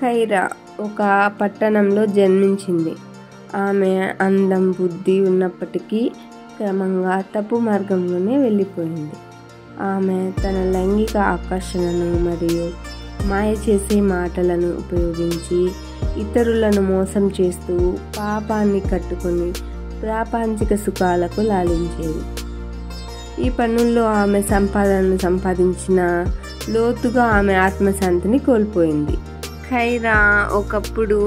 ఖైరా ఒక పట్టణంలో జన్మించింది. ఆమె అందం, బుద్ధి ఉన్నప్పటికీ క్రమంగా తప్పు మార్గంలోనే వెళ్ళిపోయింది. ఆమె తన లైంగిక ఆకర్షణను మరియు మాయ చేసే మాటలను ఉపయోగించి ఇతరులను మోసం చేస్తూ పాపాన్ని కట్టుకొని ప్రాపంచిక సుఖాలకు లాలించేది. ఈ పనుల్లో ఆమె సంపాదనను సంపాదించిన లోతుగా ఆమె ఆత్మశాంతిని కోల్పోయింది. ఖైరా ఒకప్పుడు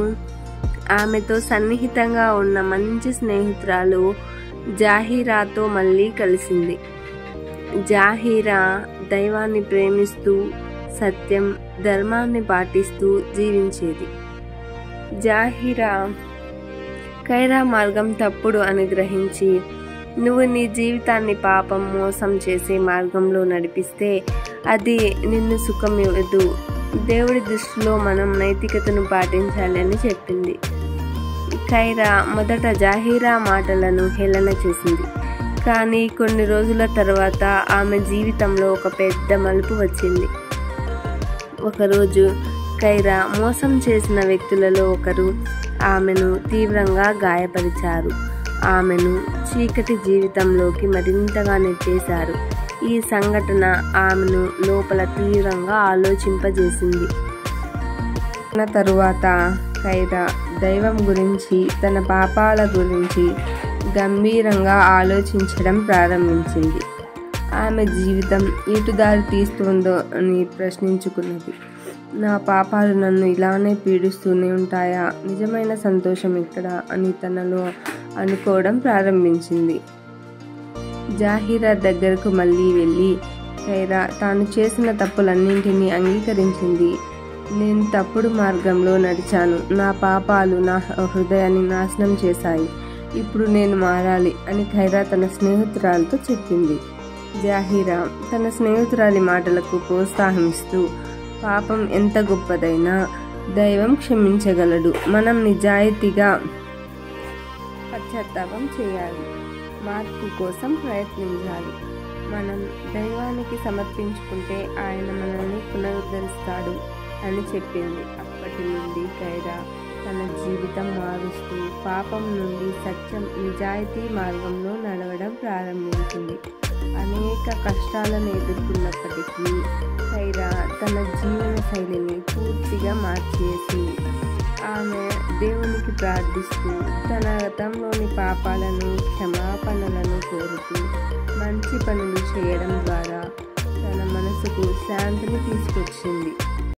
ఆమెతో సన్నిహితంగా ఉన్న మంచి స్నేహితురాలు జాహీరాతో మళ్ళీ కలిసింది. జాహీరా దైవాన్ని ప్రేమిస్తూ సత్యం, ధర్మాన్ని పాటిస్తూ జీవించేది. జాహీరా ఖైరా మార్గం తప్పుడు అని గ్రహించి, నువ్వు నీ జీవితాన్ని పాపం, మోసం చేసే మార్గంలో నడిపిస్తే అది నిన్ను సుఖం ఇవ్వదు. దేవుడి దృష్టిలో మనం నైతికతను పాటించాలి అని చెప్పింది. ఖైరా మొదట జాహీరా మాటలను హేళన చేసింది. కానీ కొన్ని రోజుల తర్వాత ఆమె జీవితంలో ఒక పెద్ద మలుపు వచ్చింది. ఒకరోజు ఖైరా మోసం చేసిన వ్యక్తులలో ఒకరు ఆమెను తీవ్రంగా గాయపరిచారు. ఆమెను చీకటి జీవితంలోకి మరింతగా నెట్టేశారు. ఈ సంఘటన ఆమెను లోపల తీవ్రంగా ఆలోచింపజేసింది. తరువాత ఖైరా దైవం గురించి, తన పాపాల గురించి గంభీరంగా ఆలోచించడం ప్రారంభించింది. ఆమె జీవితం ఎటు దారి తీస్తుందో అని ప్రశ్నించుకున్నది. నా పాపాలు నన్ను ఇలానే పీడిస్తూనే ఉంటాయా? నిజమైన సంతోషం ఎక్కడ అని తనలో అనుకోవడం ప్రారంభించింది. జాహీరా దగ్గరకు మళ్ళీ వెళ్ళి ఖైరా తాను చేసిన తప్పులన్నింటినీ అంగీకరించింది. నేను తప్పుడు మార్గంలో నడిచాను. నా పాపాలు నా హృదయాన్ని నాశనం చేశాయి. ఇప్పుడు నేను మారాలి అని ఖైరా తన స్నేహితురాలతో చెప్పింది. జాహీరా తన స్నేహితురాలి మాటలకు ప్రోత్సాహమిస్తూ, పాపం ఎంత గొప్పదైనా దైవం క్షమించగలడు. మనం నిజాయితీగా పశ్చాత్తాపం చేయాలి, మార్పు కోసం ప్రయత్నించాలి. మనం దైవానికి సమర్పించుకుంటే ఆయన మనల్ని పునరుద్ధరిస్తాడు అని చెప్పింది. అప్పటి నుండి ఖైరా తన జీవితం మారుస్తూ పాపం నుండి సత్యం, నిజాయితీ మార్గంలో నడవడం ప్రారంభించింది. అనేక కష్టాలను ఎదుర్కొన్నప్పటికీ ఖైరా తన జీవన శైలిని పూర్తిగా మార్చేసింది. ఆమె దేవునికి ప్రార్థిస్తూ, తన గతంలోని పాపాలను, క్షమాపణలను కోరుతూ మంచి పనులు చేయడం ద్వారా తన మనసుకు శాంతిని తీసుకొచ్చింది.